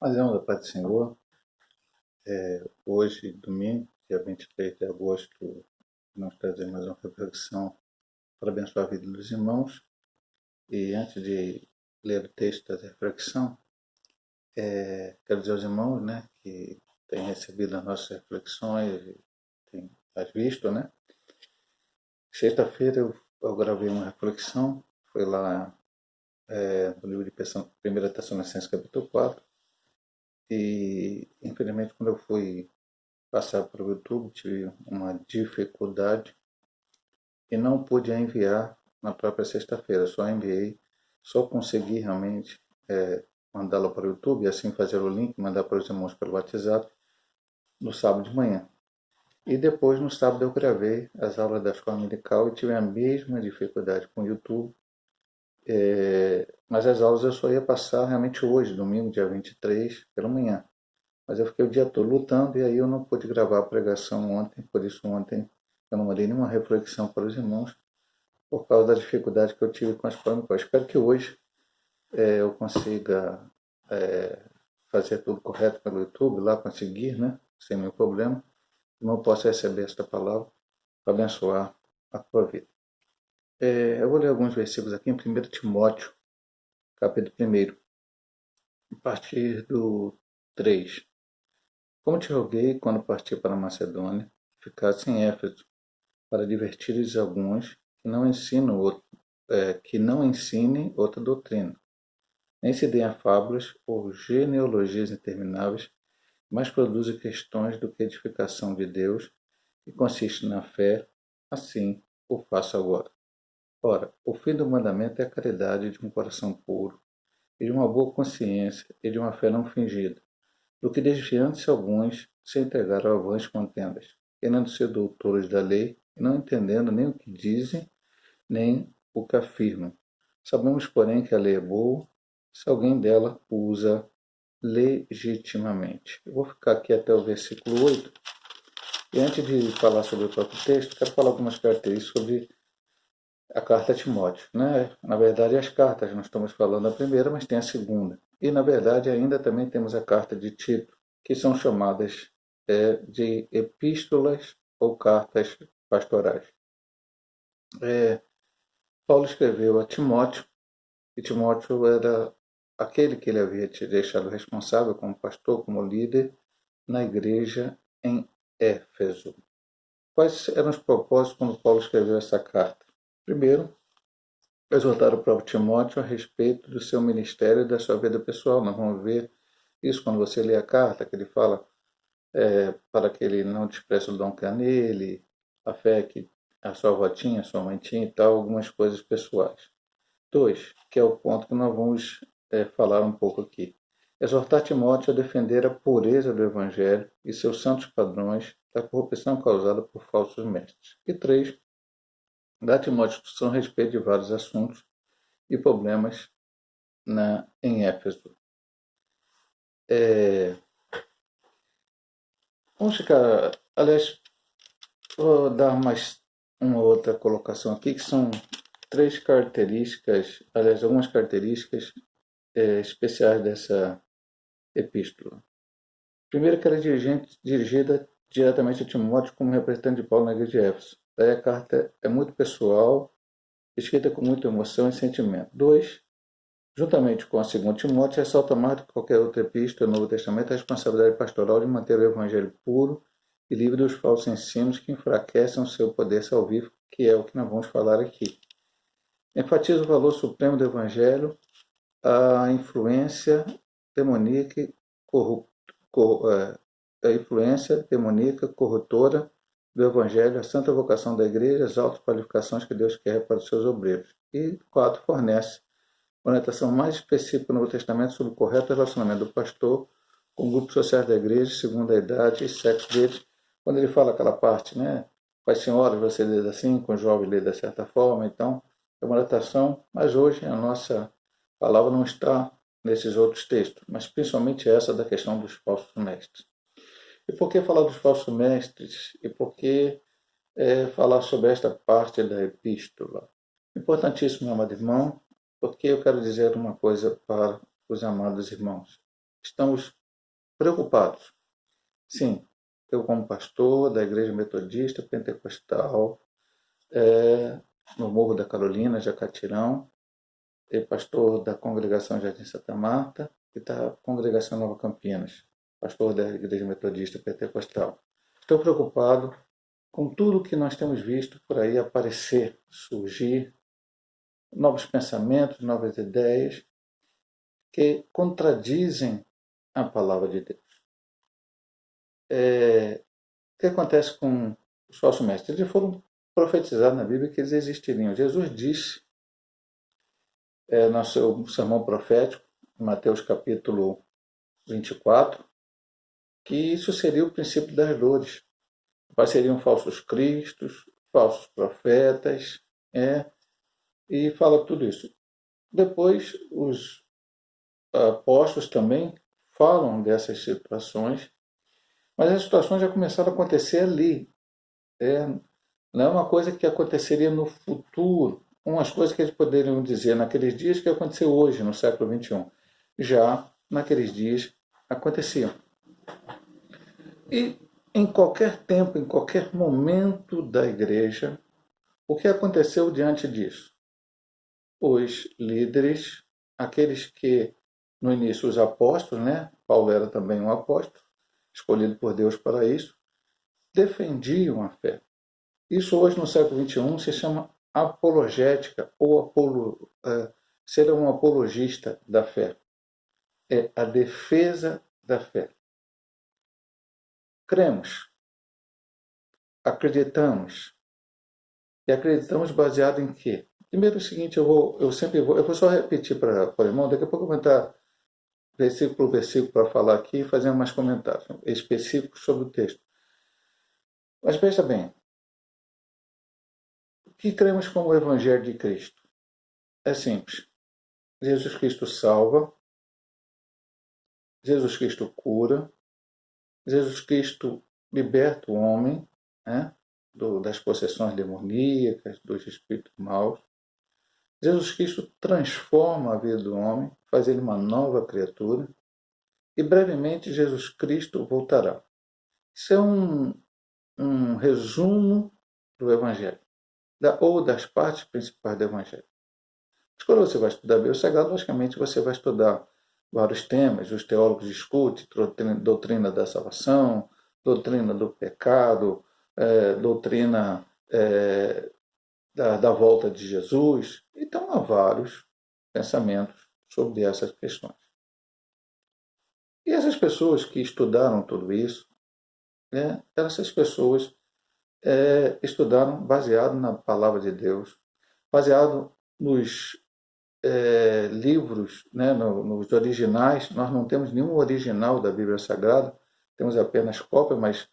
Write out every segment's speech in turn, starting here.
Mas é da paz do Senhor. Hoje, domingo, dia 23 de agosto, nós trazemos mais uma reflexão para abençoar a vida dos irmãos. E antes de ler o texto da reflexão, quero dizer aos irmãos, né, que têm recebido as nossas reflexões e têm as visto, né. Sexta-feira eu gravei uma reflexão, foi lá no livro de 1 Tessalonicenses capítulo 4, e infelizmente quando eu fui passar para o YouTube, tive uma dificuldade e não pude enviar na própria sexta-feira. Só consegui realmente mandá-la para o YouTube e assim fazer o link, mandar para os irmãos pelo WhatsApp no sábado de manhã. E depois, no sábado, eu gravei as aulas da escola medical e tive a mesma dificuldade com o YouTube. Mas as aulas eu só ia passar realmente hoje, domingo, dia 23, pela manhã. Mas eu fiquei o dia todo lutando e aí eu não pude gravar a pregação ontem, por isso ontem eu não mandei nenhuma reflexão para os irmãos, por causa da dificuldade que eu tive com as pânicas. Espero que hoje eu consiga fazer tudo correto pelo YouTube, lá conseguir, né, sem nenhum problema, e não posso receber esta palavra para abençoar a tua vida. Eu vou ler alguns versículos aqui em 1 Timóteo, capítulo 1, a partir do 3. Como te roguei quando parti para a Macedônia, ficasse em Éfeso, para divertires alguns que não ensinem outra doutrina, nem se deem a fábulas ou genealogias intermináveis, mas produzem questões do que edificação de Deus, que consiste na fé, assim o faço agora. Ora, o fim do mandamento é a caridade de um coração puro, e de uma boa consciência, e de uma fé não fingida, do que desviando-se alguns se entregaram a vãs contendas, querendo ser doutores da lei, e não entendendo nem o que dizem, nem o que afirmam. Sabemos, porém, que a lei é boa, se alguém dela usa legitimamente. Eu vou ficar aqui até o versículo 8. E antes de falar sobre o próprio texto, quero falar algumas características sobre a carta a Timóteo. Né? Na verdade, as cartas, nós estamos falando da primeira, mas tem a segunda. E, na verdade, ainda também temos a carta de Tito, que são chamadas de epístolas ou cartas pastorais. Paulo escreveu a Timóteo, e Timóteo era aquele que ele havia te deixado responsável como pastor, como líder na igreja em Éfeso. Quais eram os propósitos quando Paulo escreveu essa carta? Primeiro, exortar o próprio Timóteo a respeito do seu ministério e da sua vida pessoal. Nós vamos ver isso quando você lê a carta, que ele fala para que ele não despreze o dom que há nele, a fé que a sua avó tinha, a sua mãe tinha e tal, algumas coisas pessoais. 2, que é o ponto que nós vamos falar um pouco aqui. Exortar Timóteo a defender a pureza do Evangelho e seus santos padrões da corrupção causada por falsos mestres. E 3, dar a Timóteo instrução a respeito de vários assuntos e problemas em Éfeso. Vamos ficar. Aliás, vou dar mais uma outra colocação aqui, que são 3 características, aliás, algumas características especiais dessa epístola. Primeiro, que ela é dirigida diretamente a Timóteo como representante de Paulo na igreja de Éfeso. Daí a carta é muito pessoal, escrita com muita emoção e sentimento. 2, juntamente com a segunda Timóteo, ressalta mais do que qualquer outra epístola do Novo Testamento a responsabilidade pastoral de manter o evangelho puro e livre dos falsos ensinos que enfraquecem o seu poder salvífico, que é o que nós vamos falar aqui. Enfatiza o valor supremo do evangelho, a influência demoníaca corretora do Evangelho, a santa vocação da igreja, as altas qualificações que Deus quer para os seus obreiros. E 4, fornece orientação mais específica no Novo Testamento sobre o correto relacionamento do pastor com grupos sociais da igreja, segundo a idade e sexo deles. Quando ele fala aquela parte, né? Com as senhoras você lê assim, com os jovens lê de certa forma, então é uma orientação, mas hoje a nossa palavra não está nesses outros textos, mas principalmente essa da questão dos falsos mestres. E por que falar dos falsos mestres? E por que falar sobre esta parte da epístola? Importantíssimo, meu amado irmão, porque eu quero dizer uma coisa para os amados irmãos. estamos preocupados. Sim, eu como pastor da Igreja Metodista Pentecostal, no Morro da Carolina, Jacatirão, e pastor da Congregação Jardim Santa Marta e da Congregação Nova Campinas, pastor da Igreja Metodista Pentecostal. Estou preocupado com tudo que nós temos visto por aí aparecer, surgir, novos pensamentos, novas ideias que contradizem a palavra de Deus. O que acontece com os falsos mestres? Eles foram profetizados na Bíblia que eles existiriam. Jesus disse, no seu sermão profético, em Mateus capítulo 24, que isso seria o princípio das dores. Apareceriam falsos cristos, falsos profetas, e fala tudo isso. Depois, os apóstolos também falam dessas situações, mas as situações já começaram a acontecer ali. Não é uma coisa que aconteceria no futuro, umas coisas que eles poderiam dizer naqueles dias que aconteceu hoje, no século XXI. Já naqueles dias aconteciam. E em qualquer tempo, em qualquer momento da igreja, o que aconteceu diante disso? Os líderes, aqueles que, no início, os apóstolos, Paulo era também um apóstolo, escolhido por Deus para isso, defendiam a fé. Isso hoje, no século XXI, se chama apologética, ou ser um apologista da fé. É a defesa da fé. Cremos, acreditamos. E acreditamos baseado em quê? Primeiro é o seguinte, eu vou só repetir para o irmão, daqui a pouco eu vou entrar versículo por versículo para falar aqui e fazer mais comentários específicos sobre o texto. Mas veja bem, o que cremos como o Evangelho de Cristo? É simples. Jesus Cristo salva, Jesus Cristo cura, Jesus Cristo liberta o homem, das possessões demoníacas, dos espíritos maus. Jesus Cristo transforma a vida do homem, faz ele uma nova criatura, e brevemente Jesus Cristo voltará. Isso é um resumo do Evangelho, ou das partes principais do Evangelho. Mas quando você vai estudar a Bíblia Sagrada, logicamente você vai estudar vários temas, os teólogos discutem doutrina da salvação, doutrina do pecado, doutrina da volta de Jesus. Então há vários pensamentos sobre essas questões. E essas pessoas que estudaram tudo isso, essas pessoas estudaram baseado na palavra de Deus, baseado nos livros, nos originais. Nós não temos nenhum original da Bíblia Sagrada, temos apenas cópias, mas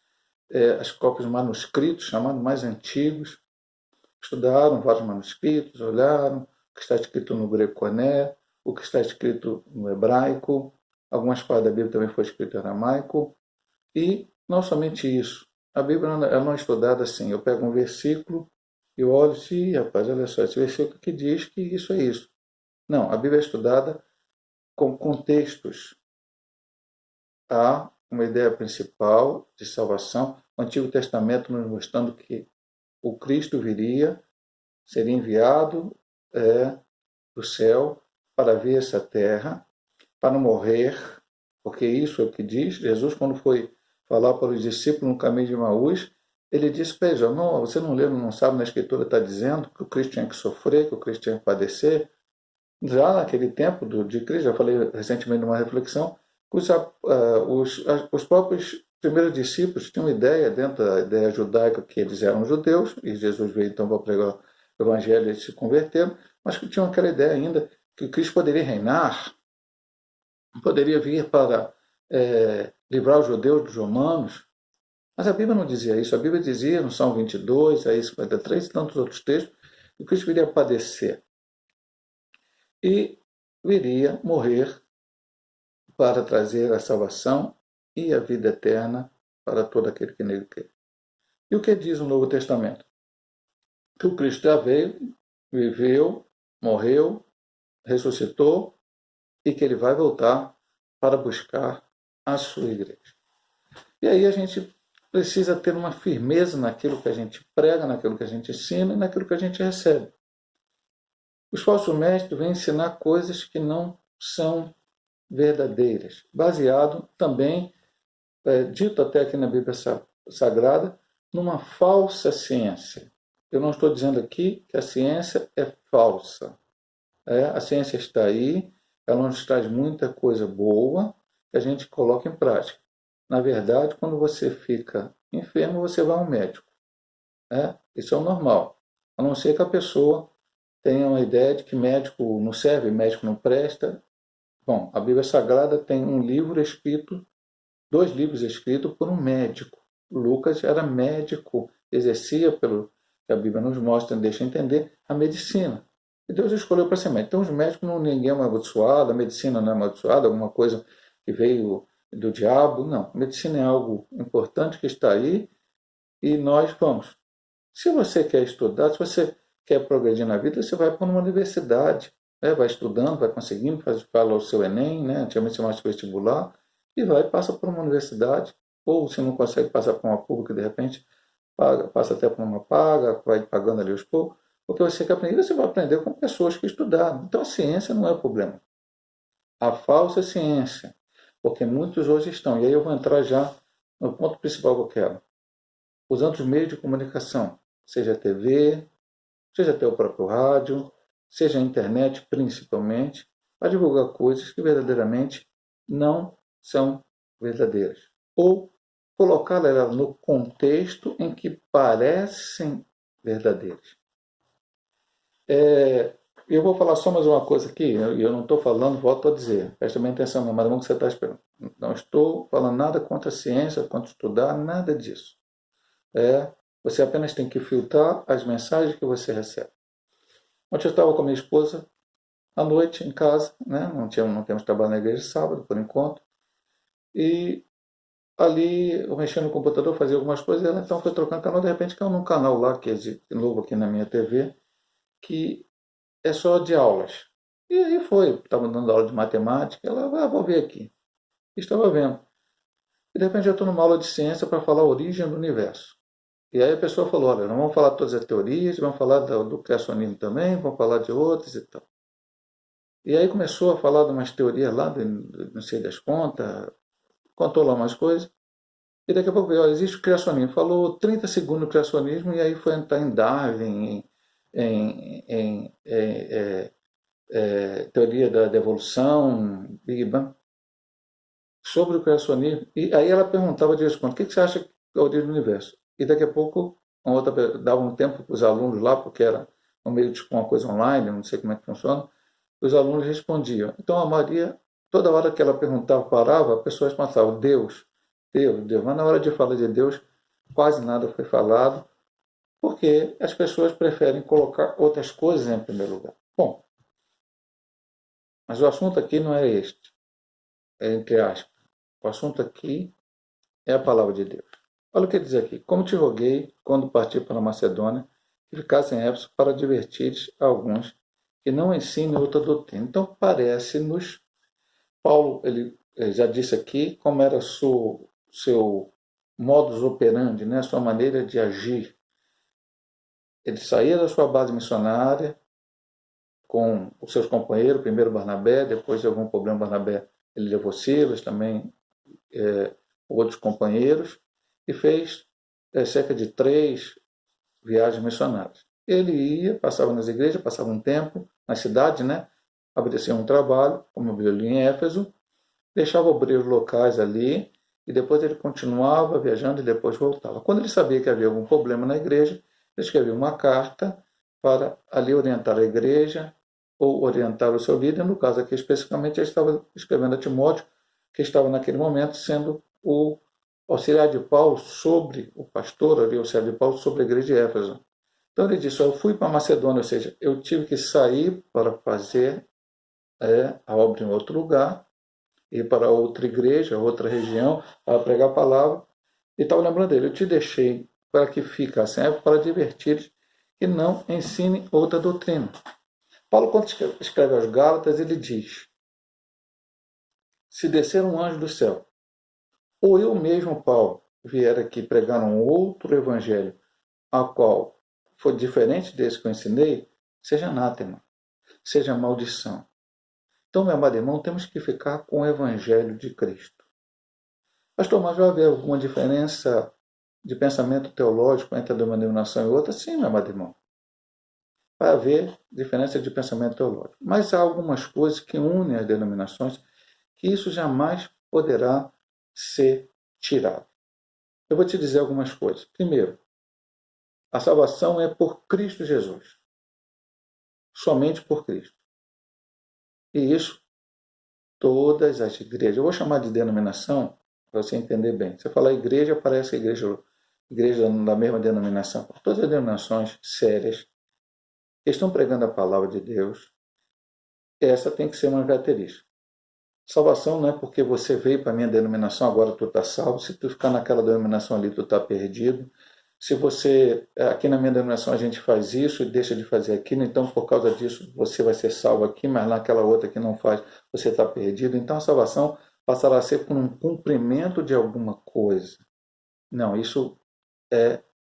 as cópias manuscritos, chamados mais antigos. Estudaram vários manuscritos, olharam o que está escrito no grego-coné, o que está escrito no hebraico, algumas partes da Bíblia também foi escrito em aramaico, e não somente isso. A Bíblia não é estudada assim, eu pego um versículo e olho e, rapaz, olha só, esse versículo que diz que isso é isso. Não, a Bíblia é estudada com contextos. Há uma ideia principal de salvação. O Antigo Testamento nos mostrando que o Cristo viria, seria enviado do céu para vir essa terra, para não morrer, porque isso é o que diz. Jesus, quando foi falar para os discípulos no caminho de Emaús, ele disse para eles: você não lê, não sabe, na Escritura está dizendo que o Cristo tinha que sofrer, que o Cristo tinha que padecer. Já naquele tempo de Cristo, já falei recentemente numa reflexão, os próprios primeiros discípulos tinham ideia, dentro da ideia judaica, que eles eram judeus, e Jesus veio então para pregar o evangelho, eles se converteram, mas que tinham aquela ideia ainda que o Cristo poderia reinar, poderia vir para livrar os judeus dos romanos. Mas a Bíblia não dizia isso. A Bíblia dizia, no Salmo 22, aí 53 e tantos outros textos, que o Cristo viria padecer e viria morrer para trazer a salvação e a vida eterna para todo aquele que nele crê. E o que diz o Novo Testamento? Que o Cristo já veio, viveu, morreu, ressuscitou e que ele vai voltar para buscar a sua igreja. E aí a gente precisa ter uma firmeza naquilo que a gente prega, naquilo que a gente ensina e naquilo que a gente recebe. Os falsos mestres vêm ensinar coisas que não são verdadeiras, baseado também, dito até aqui na Bíblia Sagrada, numa falsa ciência. Eu não estou dizendo aqui que a ciência é falsa. A ciência está aí, ela nos traz muita coisa boa que a gente coloca em prática. Na verdade, quando você fica enfermo, você vai ao médico. Isso é o normal. A não ser que a pessoa tenha uma ideia de que médico não serve, médico não presta. Bom, a Bíblia Sagrada tem um livro escrito, 2 livros escritos por um médico. Lucas era médico, exercia, pelo que a Bíblia nos mostra, deixa entender, a medicina. E Deus escolheu para ser médico. Então, os médicos, ninguém é amaldiçoado, a medicina não é amaldiçoada, alguma coisa que veio do diabo. Não, a medicina é algo importante que está aí e nós vamos. Se você quer estudar, se você quer progredir na vida, você vai para uma universidade, vai estudando, vai conseguindo, faz o seu Enem, antigamente chamava-se vestibular, e vai e passa por uma universidade, ou se não consegue passar por uma pública, de repente, passa até por uma paga, vai pagando ali os poucos, porque você quer aprender, você vai aprender com pessoas que estudaram. Então a ciência não é o problema. A falsa ciência, porque muitos hoje estão, e aí eu vou entrar já no ponto principal que eu quero, usando os meios de comunicação, seja a TV, seja até o próprio rádio, seja a internet principalmente, para divulgar coisas que verdadeiramente não são verdadeiras. Ou colocá-las no contexto em que parecem verdadeiras. Eu vou falar só mais uma coisa aqui, eu não estou falando, volto a dizer, preste bem atenção, meu irmão, que você está esperando. Não estou falando nada contra a ciência, contra estudar, nada disso. Você apenas tem que filtrar as mensagens que você recebe. Ontem eu estava com a minha esposa à noite em casa, não temos trabalho na igreja sábado, por enquanto, e ali eu mexendo no computador, fazia algumas coisas, e ela então foi trocando canal, de repente caiu num canal lá, que é de novo aqui na minha TV, que é só de aulas. E aí estava dando aula de matemática, ela, vou ver aqui. Estava vendo. E de repente eu estou numa aula de ciência para falar a origem do universo. E aí a pessoa falou, olha, não vamos falar de todas as teorias, vamos falar do criacionismo também, vamos falar de outras e tal. E aí começou a falar de umas teorias lá, não sei das contas, contou lá umas coisas, e daqui a pouco veio, olha, existe o criacionismo. Falou 30 segundos do criacionismo, e aí foi entrar em Darwin, em teoria da evolução, Big Bang, sobre o criacionismo. E aí ela perguntava de vez em quando, o que você acha que é a origem do universo? E daqui a pouco, dava um tempo para os alunos lá, porque era no meio de uma coisa online, não sei como é que funciona, os alunos respondiam. Então a Maria, toda hora que ela perguntava, parava, a pessoa pensava, Deus, Deus, Deus. Mas na hora de falar de Deus, quase nada foi falado, porque as pessoas preferem colocar outras coisas em primeiro lugar. Bom, mas o assunto aqui não é este, é entre aspas. O assunto aqui é a palavra de Deus. Olha o que diz aqui. Como te roguei, quando parti para a Macedônia, que ficasse em Éfeso para advertires a alguns que não ensinem outra doutrina. Então parece-nos, Paulo ele já disse aqui como era seu modus operandi, sua maneira de agir. Ele saía da sua base missionária com os seus companheiros, primeiro Barnabé, depois de algum problema Barnabé, ele levou Silas, também outros companheiros, e fez cerca de 3 viagens missionárias. Ele ia, passava nas igrejas, passava um tempo na cidade, obedecia um trabalho, como abriu ali em Éfeso, deixava obreiros locais ali, e depois ele continuava viajando e depois voltava. Quando ele sabia que havia algum problema na igreja, ele escrevia uma carta para ali orientar a igreja ou orientar o seu líder. No caso aqui especificamente, ele estava escrevendo a Timóteo, que estava naquele momento sendo o auxiliar de Paulo sobre o pastor, ali, o auxiliar de Paulo sobre a igreja de Éfeso. Então ele disse, eu fui para a Macedônia, ou seja, eu tive que sair para fazer a obra em outro lugar, ir para outra igreja, outra região, para pregar a palavra. E estava lembrando dele, eu te deixei para que ficassem para advertir que não ensine outra doutrina. Paulo, quando escreve aos Gálatas, ele diz, se descer um anjo do céu, ou eu mesmo, Paulo, vier aqui pregar um outro evangelho, a qual for diferente desse que eu ensinei, seja anátema, seja maldição. Então, meu amado irmão, temos que ficar com o evangelho de Cristo. Pastor, mas vai haver alguma diferença de pensamento teológico entre uma denominação e outra? Sim, meu amado irmão. Vai haver diferença de pensamento teológico. Mas há algumas coisas que unem as denominações que isso jamais poderá ser tirado. Eu vou te dizer algumas coisas. Primeiro, a salvação é por Cristo Jesus. Somente por Cristo. E isso, todas as igrejas. Eu vou chamar de denominação para você entender bem. Você fala igreja, parece igreja da mesma denominação. Todas as denominações sérias que estão pregando a palavra de Deus, essa tem que ser uma característica. Salvação não é porque você veio para a minha denominação, agora tu está salvo. Se tu ficar naquela denominação ali, tu está perdido. Se você, aqui na minha denominação a gente faz isso e deixa de fazer aquilo, então por causa disso você vai ser salvo aqui, mas naquela outra que não faz, você está perdido. Então a salvação passará a ser por um cumprimento de alguma coisa. Não, isso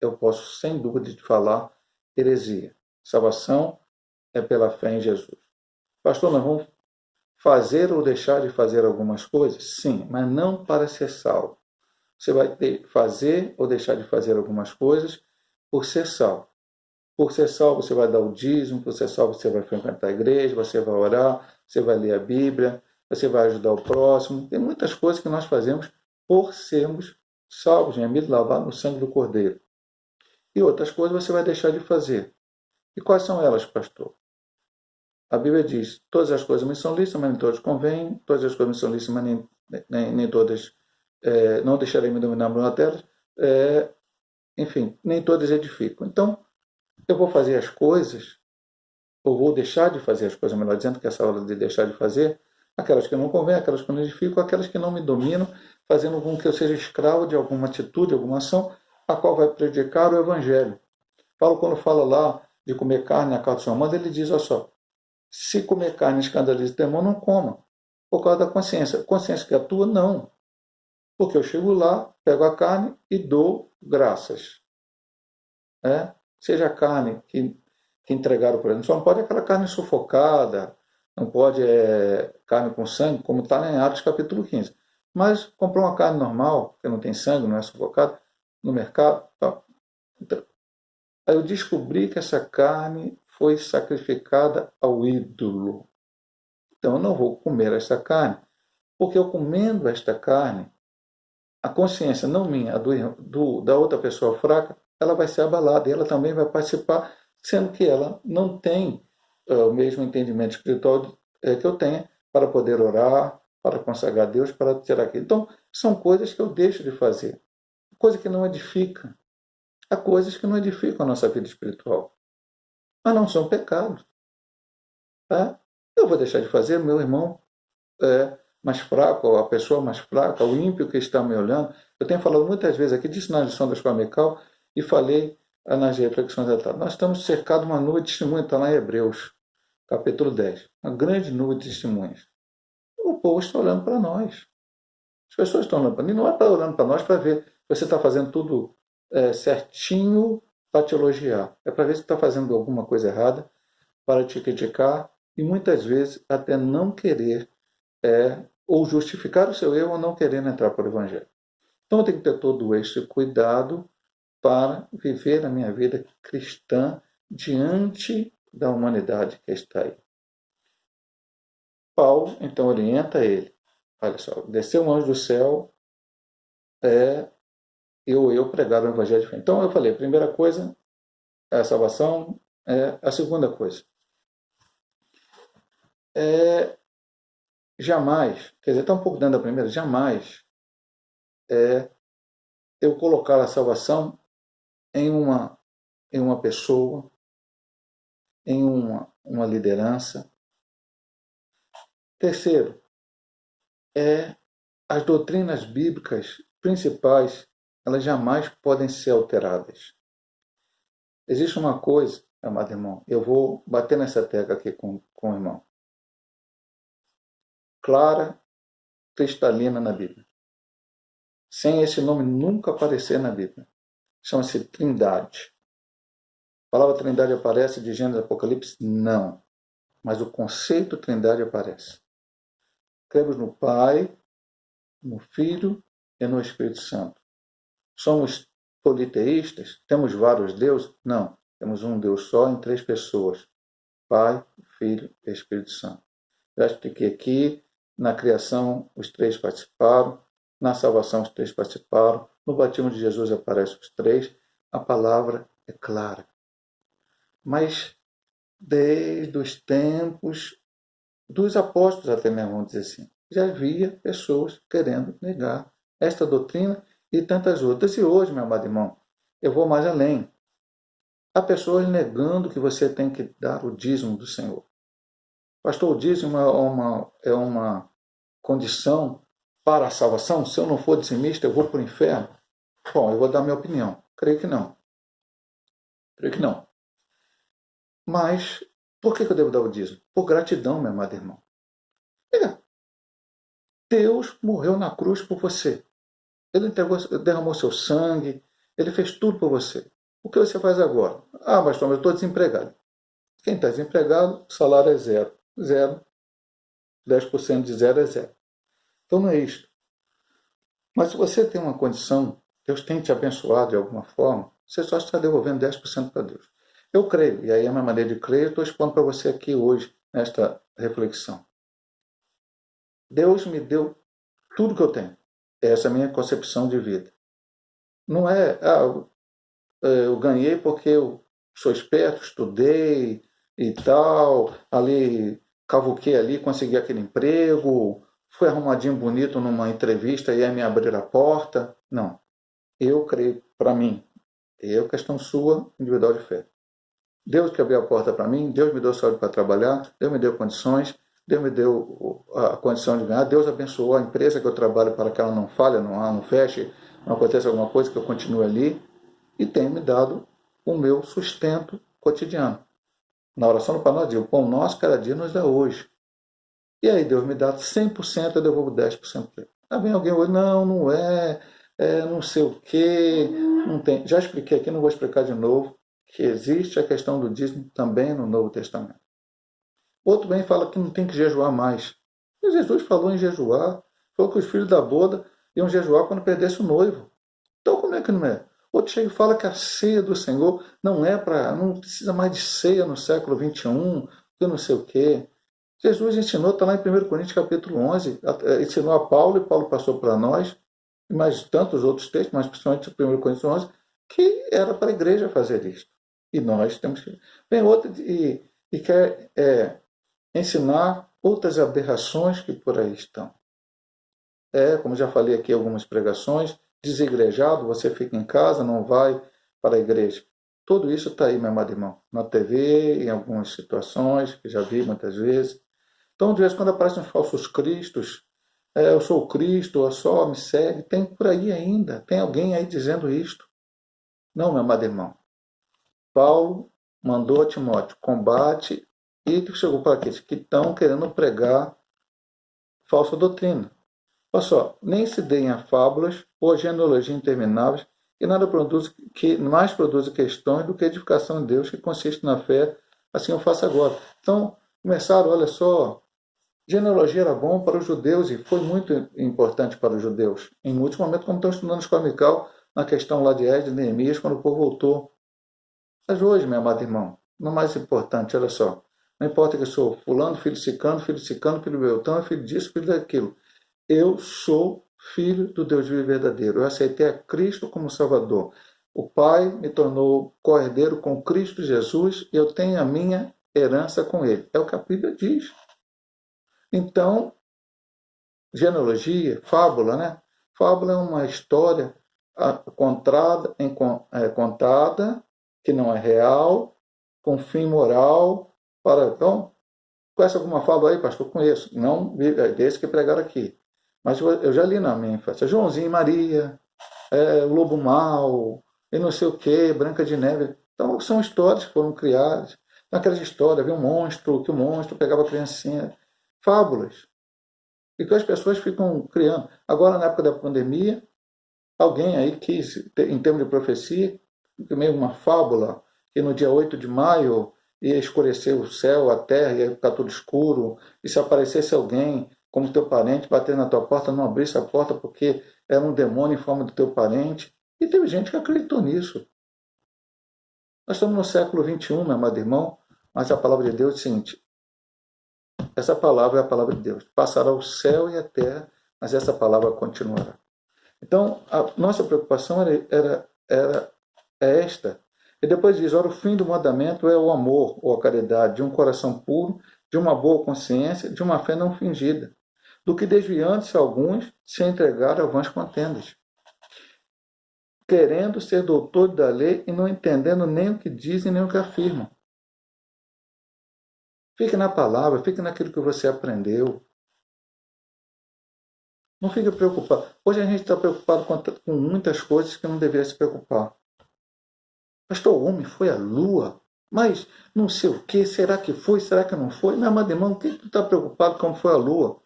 eu posso sem dúvida de falar, heresia. Salvação é pela fé em Jesus. Pastor, nós vamos fazer ou deixar de fazer algumas coisas? Sim, mas não para ser salvo. Você vai fazer ou deixar de fazer algumas coisas por ser salvo. Por ser salvo, você vai dar o dízimo, por ser salvo, você vai frequentar a igreja, você vai orar, você vai ler a Bíblia, você vai ajudar o próximo. Tem muitas coisas que nós fazemos por sermos salvos, remidos, lavados no sangue do Cordeiro. E outras coisas você vai deixar de fazer. E quais são elas, pastor? A Bíblia diz, todas as coisas me são lícitas, mas nem todas convêm, todas as coisas me são lícitas, mas nem todas, não deixarei me dominar por uma delas, enfim, nem todas edificam. Então, eu vou fazer as coisas, ou vou deixar de fazer as coisas, melhor dizendo, que essa hora de deixar de fazer, aquelas que não convêm, aquelas que não edificam, aquelas que não me dominam, fazendo com que eu seja escravo de alguma atitude, alguma ação, a qual vai prejudicar o Evangelho. Paulo, quando fala lá de comer carne na casa do seu amado, ele diz, olha só, se comer carne escandaliza o demônio, não coma. Por causa da consciência. Consciência que atua, não. Porque eu chego lá, pego a carne e dou graças. Seja a carne que entregaram por ele. Só não pode aquela carne sufocada, não pode carne com sangue, como está em Atos capítulo 15. Mas comprou uma carne normal, que não tem sangue, não é sufocada, no mercado. Então, aí eu descobri que essa carne foi sacrificada ao ídolo. Então eu não vou comer esta carne, porque eu comendo esta carne, a consciência, não minha, da outra pessoa fraca, ela vai ser abalada e ela também vai participar, sendo que ela não tem o mesmo entendimento espiritual que eu tenho para poder orar, para consagrar a Deus, para ter aquilo. Então, são coisas que eu deixo de fazer, coisa que não edifica. Há coisas que não edificam a nossa vida espiritual, mas não são pecados. Tá? Eu vou deixar de fazer, meu irmão mais fraco, a pessoa mais fraca, o ímpio que está me olhando. Eu tenho falado muitas vezes aqui, disse na lição da Escola Dominical e falei nas reflexões da tarde. Nós estamos cercados de uma nuvem de testemunhas, está lá em Hebreus, capítulo 10. Uma grande nuvem de testemunhas. O povo está olhando para nós. As pessoas estão olhando para nós. Não é para olhando para nós para ver se você está fazendo tudo certinho para te elogiar. É para ver se está fazendo alguma coisa errada, para te criticar e muitas vezes até não querer ou justificar o seu erro ou não querendo entrar para o Evangelho. Então eu tenho que ter todo esse cuidado para viver a minha vida cristã diante da humanidade que está aí. Paulo, então, orienta ele. Olha só, desceu um anjo do céu, eu pregar o Evangelho de fé. Então eu falei, a primeira coisa é a salvação, a segunda coisa jamais, quer dizer, está um pouco dentro da primeira, jamais eu colocar a salvação em uma pessoa, em uma liderança. Terceiro, as doutrinas bíblicas principais, elas jamais podem ser alteradas. Existe uma coisa, amado irmão, eu vou bater nessa tecla aqui com o irmão. Clara cristalina na Bíblia. Sem esse nome nunca aparecer na Bíblia. Chama-se Trindade. A palavra Trindade aparece de Gênesis e Apocalipse? Não. Mas o conceito Trindade aparece. Cremos no Pai, no Filho e no Espírito Santo. Somos politeístas? Temos vários deuses? Não. Temos um Deus só em 3 pessoas. Pai, Filho e Espírito Santo. Já expliquei aqui, na criação os 3 participaram, na salvação os 3 participaram, no batismo de Jesus aparecem os 3, a palavra é clara. Mas desde os tempos dos apóstolos, até mesmo vamos dizer assim, já havia pessoas querendo negar esta doutrina e tantas outras. E hoje, meu amado irmão, eu vou mais além. Há pessoas negando que você tem que dar o dízimo do Senhor. Pastor, o dízimo é uma condição para a salvação? Se eu não for dizimista, eu vou para o inferno? Bom, eu vou dar minha opinião. Creio que não. Creio que não. Mas, por que eu devo dar o dízimo? Por gratidão, meu amado irmão. Deus morreu na cruz por você. Ele derramou seu sangue. Ele fez tudo por você. O que você faz agora? Ah, pastor, eu estou desempregado. Quem está desempregado, o salário é zero. Zero. 10% de zero é zero. Então não é isto. Mas se você tem uma condição, Deus tem te abençoado de alguma forma, você só está devolvendo 10% para Deus. Eu creio, e aí é a minha maneira de crer, eu estou expondo para você aqui hoje, nesta reflexão. Deus me deu tudo que eu tenho. Essa é a minha concepção de vida. Não é, eu ganhei porque eu sou esperto, estudei e tal, ali, cavuquei ali, consegui aquele emprego, fui arrumadinho bonito numa entrevista e aí me abriram a porta. Não. Eu creio, para mim, questão sua, individual de fé. Deus que abriu a porta para mim, Deus me deu saúde para trabalhar, Deus me deu condições, Deus me deu a condição de ganhar, Deus abençoou a empresa que eu trabalho para que ela não falhe, não feche, não aconteça alguma coisa, que eu continue ali, e tem me dado o meu sustento cotidiano. Na oração do Pai Nosso, digo, o pão nosso cada dia nos dá hoje. E aí Deus me dá 100%, eu devolvo 10% dele. Aí vem alguém hoje, não é, não sei o quê, não tem. Já expliquei aqui, não vou explicar de novo, que existe a questão do dízimo também no Novo Testamento. Outro bem fala que não tem que jejuar mais. E Jesus falou em jejuar, falou que os filhos da boda iam jejuar quando perdesse o noivo. Então como é que não é? Outro chega e fala que a ceia do Senhor não precisa mais de ceia no século XXI, que não sei o quê. Jesus ensinou, está lá em 1 Coríntios capítulo 11, ensinou a Paulo, e Paulo passou para nós, e mais tantos outros textos, mas principalmente 1 Coríntios 11, que era para a igreja fazer isso. E nós temos que... Vem outro e quer ensinar outras aberrações que por aí estão. Como já falei aqui em algumas pregações, desigrejado, você fica em casa, não vai para a igreja. Tudo isso está aí, meu amado irmão, na TV, em algumas situações, que já vi muitas vezes. Então, de vez em quando aparecem os falsos cristos, eu sou o Cristo, eu só me segue, tem por aí ainda, tem alguém aí dizendo isto. Não, meu amado irmão. Paulo mandou a Timóteo, combate, e chegou para aqueles que estão querendo pregar falsa doutrina. Olha só, nem se deem a fábulas ou a genealogia intermináveis, que nada mais produz questões do que a edificação de Deus, que consiste na fé, assim eu faço agora. Então, começaram, olha só, genealogia era bom para os judeus e foi muito importante para os judeus. Em muitos momentos, como estão estudando a escola dominical, na questão lá de Esdras e Neemias, quando o povo voltou. Mas hoje, meu amado irmão, no mais importante, olha só, não importa que eu sou fulano, filho de Cicano, filho Beltrano, filho disso, filho daquilo. Eu sou filho do Deus vivo e verdadeiro. Eu aceitei a Cristo como Salvador. O Pai me tornou co-herdeiro com Cristo Jesus e eu tenho a minha herança com Ele. É o que a Bíblia diz. Então, genealogia, fábula, né? Fábula é uma história contada, que não é real, com fim moral. Então, conhece alguma fábula aí, pastor? Conheço. Não desse que pregaram aqui. Mas eu já li na minha infância. Joãozinho e Maria, o Lobo Mau, e não sei o que, Branca de Neve. Então, são histórias que foram criadas. Naquelas histórias, havia um monstro, que o monstro pegava a criancinha. Fábulas. e que as pessoas ficam criando. Agora, na época da pandemia, alguém aí quis, em termos de profecia, meio uma fábula, que no dia 8 de maio ia escurecer o céu, a terra, ia ficar tudo escuro, e se aparecesse alguém como teu parente, bater na tua porta, não abrisse a porta porque era um demônio em forma do teu parente. E teve gente que acreditou nisso. Nós estamos no século XXI, meu amado irmão, mas a palavra de Deus é o seguinte: essa palavra é a palavra de Deus. Passará o céu e a terra, mas essa palavra continuará. Então, a nossa preocupação é esta. E depois diz: ora, o fim do mandamento é o amor ou a caridade, de um coração puro, de uma boa consciência, de uma fé não fingida, do que desviando-se alguns se entregaram a vãs contendas, querendo ser doutor da lei e não entendendo nem o que dizem nem o que afirmam. Fique na palavra, fique naquilo que você aprendeu. Não fique preocupado. Hoje a gente está preocupado com muitas coisas que não deveria se preocupar. Pastor, o homem foi à lua, mas não sei o que, será que foi, será que não foi? Meu amado irmão, o que tu está preocupado como foi a lua?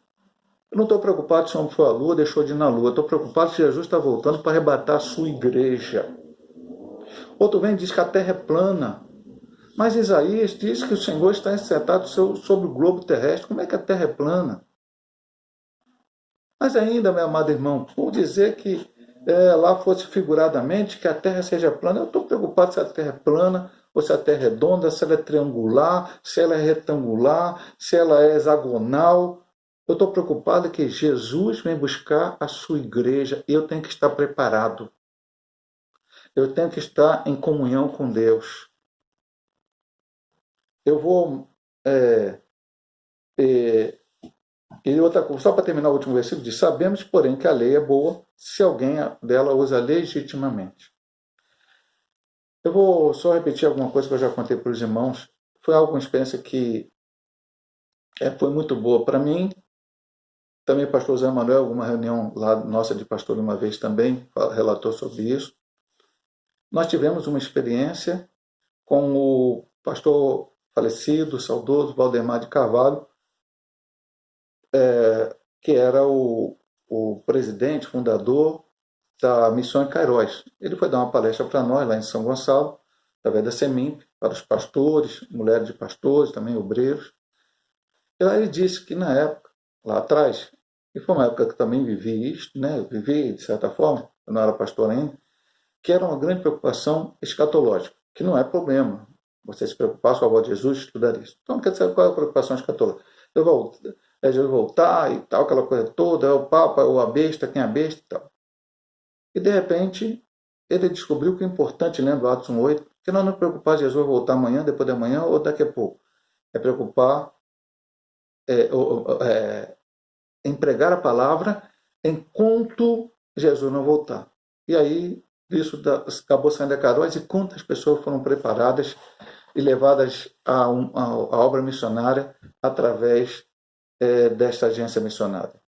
Eu não estou preocupado se o homem foi à lua, deixou de ir na lua. Estou preocupado se Jesus está voltando para arrebatar a sua igreja. Outro vem e diz que a terra é plana. Mas Isaías diz que o Senhor está sentado sobre o globo terrestre. Como é que a terra é plana? Mas ainda, meu amado irmão, por dizer que lá fosse figuradamente que a terra seja plana, eu estou preocupado se a terra é plana, ou se a terra é redonda, se ela é triangular, se ela é retangular, se ela é hexagonal. Eu estou preocupado que Jesus vem buscar a sua igreja e eu tenho que estar preparado. Eu tenho que estar em comunhão com Deus. Eu vou... E outra coisa, só para terminar o último versículo, diz: sabemos, porém, que a lei é boa se alguém dela usa legitimamente. Eu vou só repetir alguma coisa que eu já contei para os irmãos. Foi alguma experiência que foi muito boa para mim. Também o pastor Zé Manuel, alguma reunião lá nossa de pastor uma vez também, relatou sobre isso. Nós tivemos uma experiência com o pastor falecido, saudoso, Valdemar de Carvalho, que era o presidente, fundador da Missão em Cairóis. Ele foi dar uma palestra para nós lá em São Gonçalo, através da SEMIMP, para os pastores, mulheres de pastores, também obreiros. E lá ele disse que na época, lá atrás, e foi uma época que também vivi isso, né? Vivi de certa forma, eu não era pastor ainda, que era uma grande preocupação escatológica, que não é problema você se preocupar com a voz de Jesus, estudar isso. Então, quer dizer, qual é a preocupação escatológica? Jesus voltar e tal, aquela coisa toda, é o Papa, ou a besta, quem é a besta e tal. E de repente, ele descobriu que é importante, lendo Atos 1:8, que não é preocupar se Jesus voltar amanhã, depois de amanhã ou daqui a pouco. É preocupar em pregar a palavra enquanto Jesus não voltar. E aí, isso acabou saindo a Cairóis, e quantas pessoas foram preparadas e levadas à obra missionária através desta agência missionária.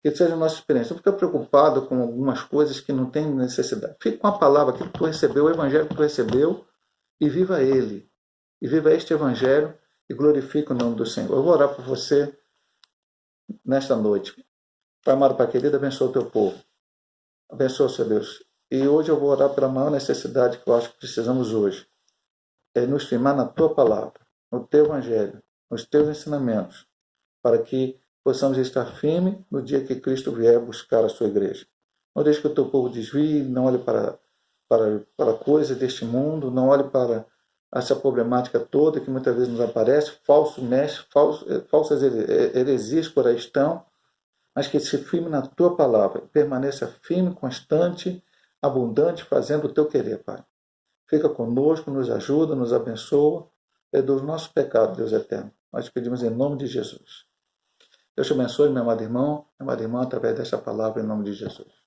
Que seja a nossa experiência. Não fica preocupado com algumas coisas que não tem necessidade. Fique com a palavra, aquilo que tu recebeu, o evangelho que tu recebeu, e viva ele. E viva este evangelho e glorifique o nome do Senhor. Eu vou orar por você nesta noite. Pai amado, Pai querido, abençoa o teu povo. Abençoa, Senhor Deus. E hoje eu vou orar pela maior necessidade que eu acho que precisamos hoje. É nos firmar na tua palavra, no teu evangelho, nos teus ensinamentos, para que possamos estar firmes no dia que Cristo vier buscar a sua igreja. Não deixe que o teu povo desvie, não olhe para coisas deste mundo, não olhe para essa problemática toda que muitas vezes nos aparece, falsos mestres, falsas heresias por aí estão, mas que se firme na tua palavra, permaneça firme, constante, abundante, fazendo o teu querer, Pai. Fica conosco, nos ajuda, nos abençoa, perdoa os nossos pecados, Deus eterno. Nós te pedimos em nome de Jesus. Deus te abençoe, meu amado irmão, minha amada irmã, através desta palavra, em nome de Jesus.